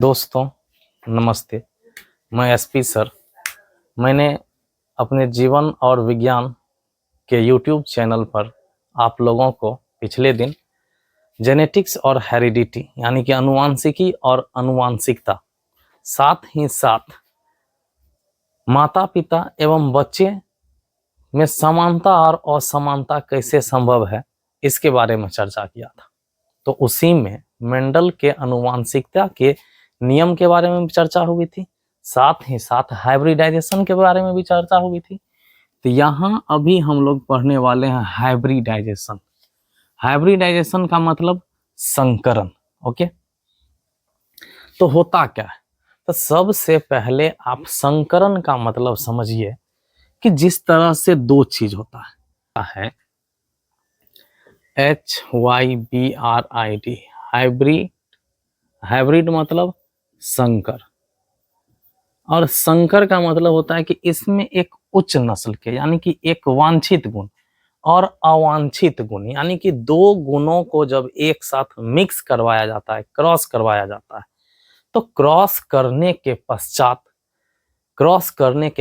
दोस्तों नमस्ते। मैं एसपी सर। मैंने अपने जीवन और विज्ञान के यूट्यूब चैनल पर आप लोगों को पिछले दिन जेनेटिक्स और हेरिडिटी यानी कि आनुवांशिकी और आनुवांशिकता, साथ ही साथ माता पिता एवं बच्चे में समानता और असमानता कैसे संभव है, इसके बारे में चर्चा किया था। तो उसी में मेंडल के आनुवांशिकता के नियम के बारे में भी चर्चा हुई थी, साथ ही साथ हाइब्रिडाइजेशन के बारे में भी चर्चा हुई थी। तो यहाँ अभी हम लोग पढ़ने वाले हैं हाइब्रिडाइजेशन। हाइब्रिडाइजेशन का मतलब संकरण। ओके, तो होता क्या है? तो सबसे पहले आप संकरण का मतलब समझिए कि जिस तरह से दो चीज होता है HYBRID, हाइब्रिड। हाइब्रिड मतलब संकर, और संकर का मतलब होता है कि इसमें एक उच्च नस्ल के यानी कि एक वांछित गुण और अवांछित गुण यानी कि दो गुणों को जब एक साथ मिक्स करवाया जाता है, क्रॉस करवाया जाता है, तो क्रॉस करने के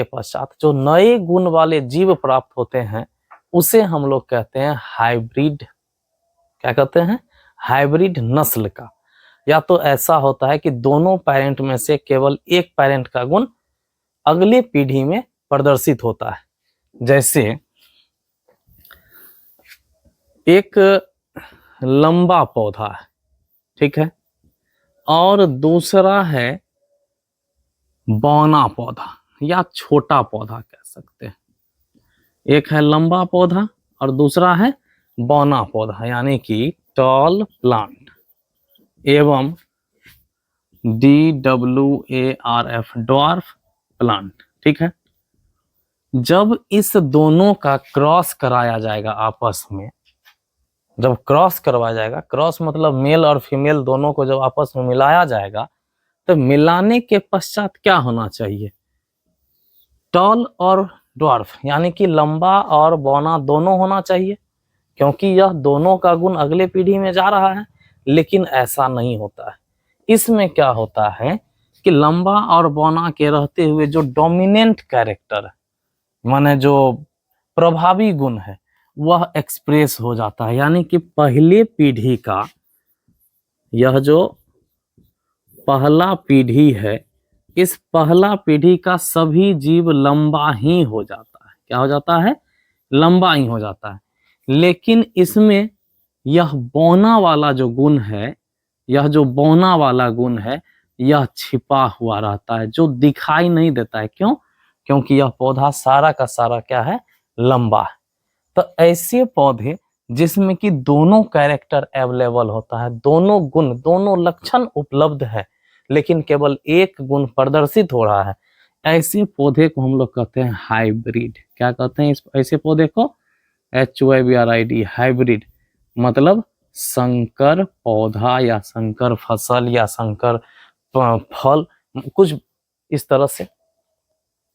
पश्चात जो नए गुण वाले जीव प्राप्त होते हैं उसे हम लोग कहते हैं हाइब्रिड। क्या कहते हैं? हाइब्रिड नस्ल का। या तो ऐसा होता है कि दोनों पेरेंट में से केवल एक पेरेंट का गुण अगली पीढ़ी में प्रदर्शित होता है। जैसे एक लंबा पौधा है, ठीक है, और दूसरा है बौना पौधा या छोटा पौधा कह सकते हैं। एक है लंबा पौधा और दूसरा है बौना पौधा यानी कि टॉल प्लांट एवं DWARF, ड्वार्फ प्लांट। ठीक है, जब इस दोनों का क्रॉस कराया जाएगा आपस में, जब क्रॉस करवाया जाएगा, क्रॉस मतलब मेल और फीमेल दोनों को जब आपस में मिलाया जाएगा, तो मिलाने के पश्चात क्या होना चाहिए? टॉल और ड्वार्फ यानी कि लंबा और बौना दोनों होना चाहिए, क्योंकि यह दोनों का गुण अगले पीढ़ी में जा रहा है। लेकिन ऐसा नहीं होता है। इसमें क्या होता है कि लंबा और बौना के रहते हुए जो डोमिनेंट कैरेक्टर है, माने जो प्रभावी गुण है, वह एक्सप्रेस हो जाता है। यानी कि पहले पीढ़ी का, यह जो पहला पीढ़ी है, इस पहला पीढ़ी का सभी जीव लंबा ही हो जाता है। क्या हो जाता है? लंबा ही हो जाता है। लेकिन इसमें यह बौना वाला जो गुण है, यह छिपा हुआ रहता है, जो दिखाई नहीं देता है। क्यों? क्योंकि यह पौधा सारा का सारा क्या है? लंबा है। तो ऐसे पौधे जिसमें कि दोनों कैरेक्टर अवेलेबल होता है, दोनों गुण, दोनों लक्षण उपलब्ध है, लेकिन केवल एक गुण प्रदर्शित हो रहा है, ऐसे पौधे को हम लोग कहते हैं हाइब्रिड। क्या कहते हैं ऐसे पौधे को? HYBRID, हाइब्रिड मतलब संकर पौधा या संकर फसल या संकर फल, कुछ इस तरह से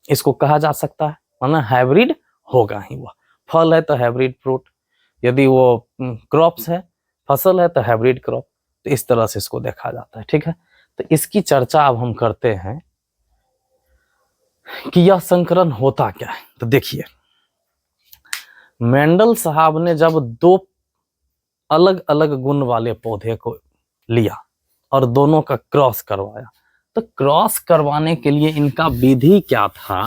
इसको कहा जा सकता है। माना हाइब्रिड होगा ही वह। फल है तो हाइब्रिड फ्रूट, यदि वो क्रॉप्स है, फसल है तो हाइब्रिड क्रॉप। तो इस तरह से इसको देखा जाता है। ठीक है, तो इसकी चर्चा अब हम करते हैं कि यह संकरण होता क्या है। तो देखिए, मेंडल साहब ने जब दो अलग अलग गुण वाले पौधे को लिया और दोनों का क्रॉस करवाया, तो क्रॉस करवाने के लिए इनका विधि क्या था?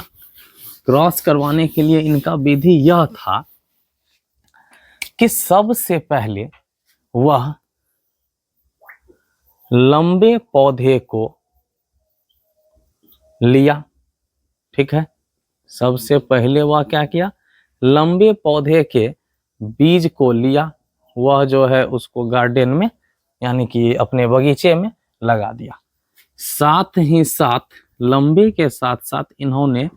क्रॉस करवाने के लिए इनका विधि यह था कि सबसे पहले वह लंबे पौधे को लिया। ठीक है, सबसे पहले वह क्या किया? लंबे पौधे के बीज को लिया, वह जो है उसको गार्डन में यानी कि अपने बगीचे में लगा दिया। साथ ही साथ लंबे के साथ साथ इन्होंने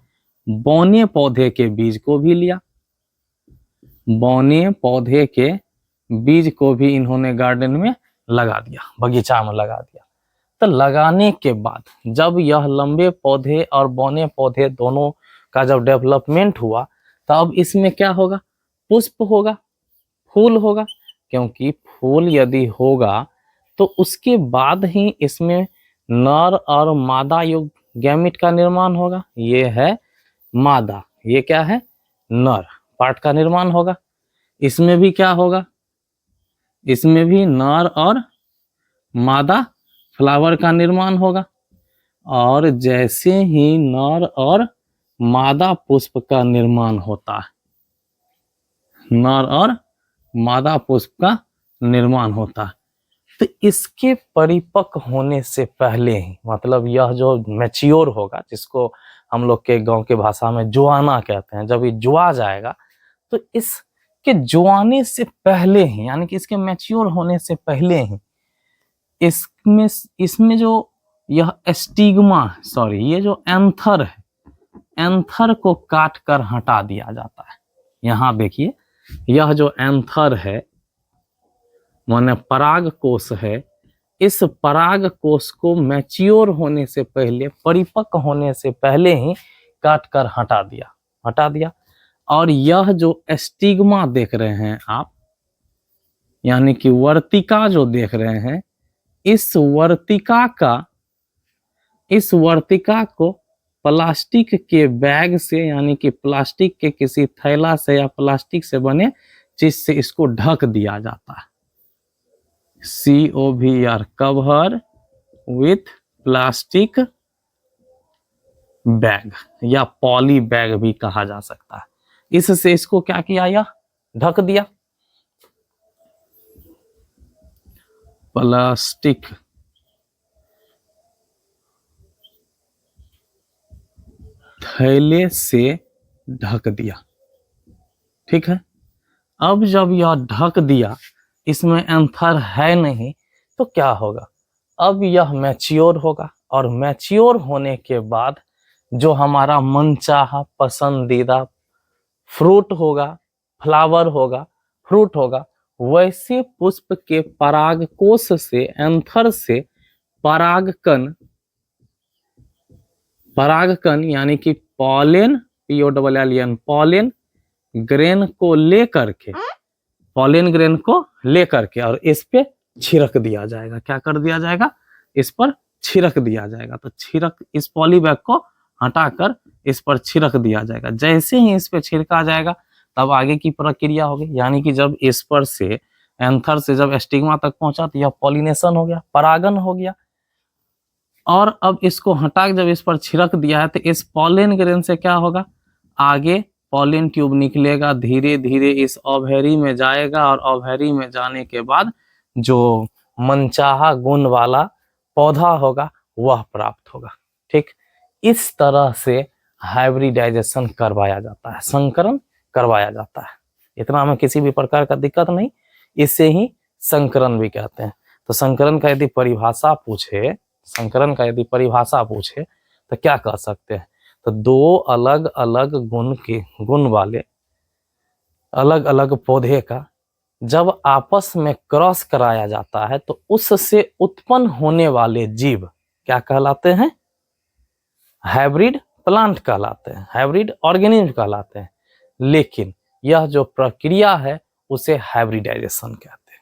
बौने पौधे के बीज को भी लिया। बौने पौधे के बीज को भी इन्होंने गार्डन में लगा दिया, बगीचा में लगा दिया। तो लगाने के बाद जब यह लंबे पौधे और बौने पौधे दोनों का जब डेवलपमेंट हुआ, तो अब इसमें क्या होगा? पुष्प होगा, फूल होगा। क्योंकि फूल यदि होगा तो उसके बाद ही इसमें नर और मादा युक्त गैमिट का निर्माण होगा, ये है मादा, ये क्या है नर पार्ट का निर्माण होगा। इसमें भी क्या होगा, इसमें भी नर और मादा फ्लावर का निर्माण होगा। और जैसे ही नर और मादा पुष्प का निर्माण होता है, नर और मादा पुष्प का निर्माण होता है, तो इसके परिपक्व होने से पहले ही, मतलब यह जो मैच्योर होगा, जिसको हम लोग के गांव के भाषा में जुआना कहते हैं, जब ये जुआ जाएगा तो इसके जुआने से पहले ही, यानी कि इसके मैच्योर होने से पहले ही इसमें जो यह स्टिग्मा, सॉरी ये जो एंथर है, एंथर को काट कर हटा दिया जाता है। यहाँ देखिए, यह जो एंथर है माने पराग कोश है, इस पराग कोश को मैच्योर होने से पहले, परिपक्व होने से पहले ही काट कर हटा दिया। और यह जो स्टिग्मा देख रहे हैं आप, यानी कि वर्तिका जो देख रहे हैं, इस वर्तिका को प्लास्टिक के बैग से, यानी कि प्लास्टिक के किसी थैला से या प्लास्टिक से बने चीज से इसको ढक दिया जाता है। COVR, cover with plastic bag या पॉली बैग भी कहा जा सकता है। इससे इसको क्या किया, यह ढक दिया। प्लास्टिक थैले से ढक दिया, ठीक है। अब जब यह ढक दिया, इसमें एंथर है नहीं, तो क्या होगा, अब यह मैच्योर होगा। और मैच्योर होने के बाद जो हमारा मनचाहा पसंदीदा फ्रूट होगा, फ्लावर होगा, फ्रूट होगा, वैसे पुष्प के परागकोश से, एंथर से परागकण यानी कि पॉलेन, POLLEN, पॉलेन ग्रेन को लेकर के, पॉलेन ग्रेन को लेकर के और इस पे छिड़क दिया जाएगा। क्या कर दिया जाएगा, इस पर छिड़क दिया जाएगा। तो छिड़क, इस पॉली बैग को हटाकर इस पर छिड़क दिया जाएगा। जैसे ही इस पे छिड़का जाएगा, तब आगे की प्रक्रिया होगी, यानी कि जब इस पर से, एंथर से जब स्टिग्मा तक पहुंचा, तो यह पॉलिनेशन हो गया, परागन हो गया। और अब इसको हटा, जब इस पर छिड़क दिया है, तो इस पॉलेन ग्रेन से क्या होगा, आगे पॉलिन ट्यूब निकलेगा, धीरे धीरे इस ओवरी में जाएगा, और ओवरी में जाने के बाद जो मनचाहा गुण वाला पौधा होगा वह प्राप्त होगा, ठीक। इस तरह से हाइब्रिडाइजेशन करवाया जाता है, संकरण करवाया जाता है। इतना में किसी भी प्रकार का दिक्कत नहीं, इसे ही संकरण भी कहते हैं। तो संकरण का यदि परिभाषा पूछे, तो क्या कह सकते हैं, तो दो अलग अलग गुण वाले अलग अलग पौधे का जब आपस में क्रॉस कराया जाता है, तो उससे उत्पन्न होने वाले जीव क्या कहलाते हैं, हाइब्रिड प्लांट कहलाते हैं, हाइब्रिड ऑर्गेनिज्म कहलाते हैं। लेकिन यह जो प्रक्रिया है उसे हाइब्रिडाइजेशन कहते हैं।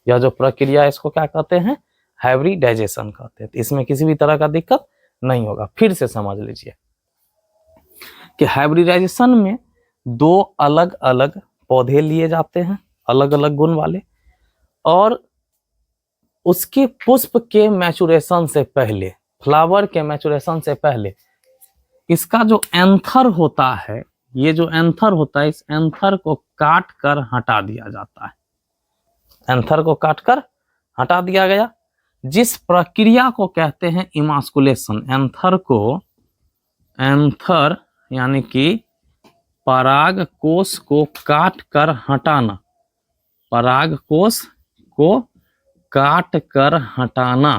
यह जो प्रक्रिया है इसको क्या कहते हैं, हाइब्रिडाइजेशन कहते हैं। तो इसमें किसी भी तरह का दिक्कत नहीं होगा। फिर से समझ लीजिए कि हाइब्रिडाइजेशन में दो अलग अलग पौधे लिए जाते हैं, अलग अलग गुण वाले, और उसके पुष्प के मैचुरेशन से पहले, फ्लावर के मैचुरेशन से पहले, इसका जो एंथर होता है, ये जो एंथर होता है, इस एंथर को काट कर हटा दिया जाता है। एंथर को काट कर हटा दिया गया, जिस प्रक्रिया को कहते हैं इमास्कुलेशन। एंथर यानी कि पराग कोश को काट कर हटाना, पराग कोश को काट कर हटाना,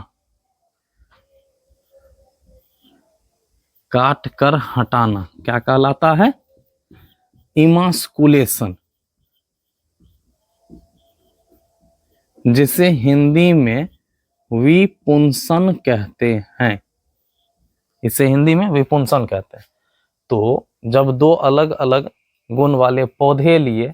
काट कर हटाना क्या कहलाता है, इमास्कुलेशन, जिसे हिंदी में विपुंसन कहते हैं। इसे हिंदी में विपुंसन कहते हैं। तो जब दो अलग अलग गुण वाले पौधे लिए,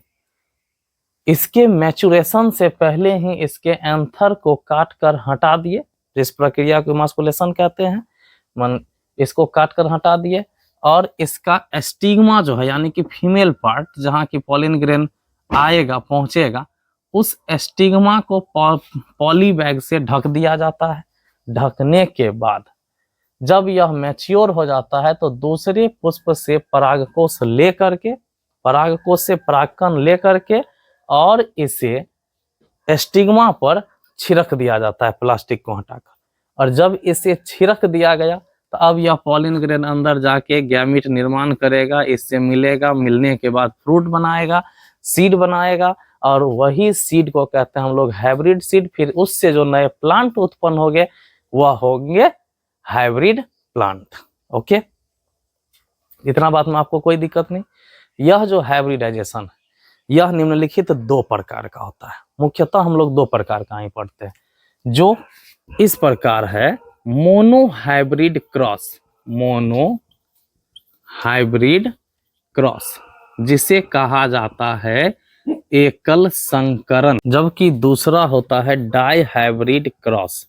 इसके मैचुरेशन से पहले ही इसके एंथर को काट कर हटा दिए, जिस प्रक्रिया को इमास्कुलेशन कहते हैं। इसको काट कर हटा दिए और इसका स्टिग्मा जो है यानी कि फीमेल पार्ट जहाँ की पॉलिन ग्रेन आएगा पहुंचेगा, उस स्टिग्मा को पॉली बैग से ढक दिया जाता है। ढकने के बाद जब यह मैच्योर हो जाता है तो दूसरे पुष्प से परागकोश लेकर के, परागकोश से परागकण लेकर के और इसे स्टिग्मा पर छिड़क दिया जाता है प्लास्टिक को हटाकर। और जब इसे छिड़क दिया गया तो अब यह पॉलिन ग्रेन अंदर जाके गैमीट निर्माण करेगा, इससे मिलेगा, मिलने के बाद फ्रूट बनाएगा, सीड बनाएगा और वही सीड को कहते हैं हम लोग हाइब्रिड सीड। फिर उससे जो नए प्लांट उत्पन्न होंगे वह होंगे हाइब्रिड प्लांट। ओके, इतना बात में आपको कोई दिक्कत नहीं। यह जो हाइब्रिडाइजेशन है यह निम्नलिखित दो प्रकार का होता है। मुख्यतः हम लोग दो प्रकार का ही पढ़ते हैं। जो इस प्रकार है mono hybrid cross, mono hybrid cross, जिसे कहा जाता है एकल संकरण। जबकि दूसरा होता है dihybrid cross.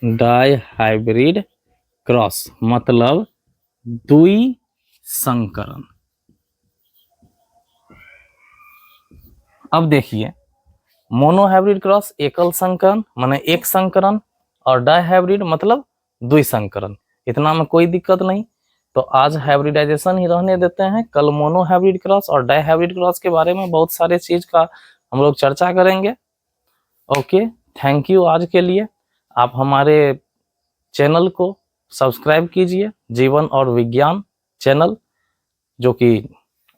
Dihybrid cross मतलब द्वि संकरण। अब देखिए, मोनो हाइब्रिड क्रॉस एकल संकरण माने एक संकरण और डाई हाइब्रिड मतलब द्विसंकरण। इतना में कोई दिक्कत नहीं। तो आज हाइब्रिडाइजेशन ही रहने देते हैं, कल मोनो हाइब्रिड क्रॉस और डाई हाइब्रिड क्रॉस के बारे में बहुत सारे चीज का हम लोग चर्चा करेंगे। ओके, थैंक यू आज के लिए। आप हमारे चैनल को सब्सक्राइब कीजिए, जीवन और विज्ञान चैनल, जो कि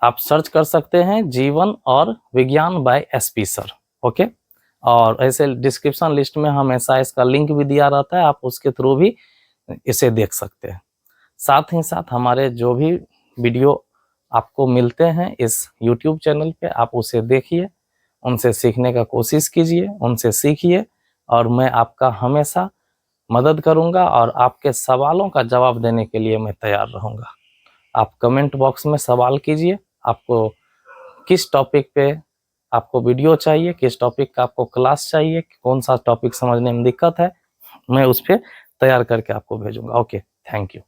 आप सर्च कर सकते हैं जीवन और विज्ञान बाय एसपी सर। ओके, और ऐसे डिस्क्रिप्शन लिस्ट में हमेशा इसका लिंक भी दिया रहता है, आप उसके थ्रू भी इसे देख सकते हैं। साथ ही साथ हमारे जो भी वीडियो आपको मिलते हैं इस YouTube चैनल पे, आप उसे देखिए, उनसे सीखने का कोशिश कीजिए, उनसे सीखिए और मैं आपका हमेशा मदद करूंगा और आपके सवालों का जवाब देने के लिए मैं तैयार रहूंगा। आप कमेंट बॉक्स में सवाल कीजिए, आपको किस टॉपिक पे आपको वीडियो चाहिए, किस टॉपिक का आपको क्लास चाहिए, कौन सा टॉपिक समझने में दिक्कत है, मैं उस पर तैयार करके आपको भेजूंगा। Okay, thank you.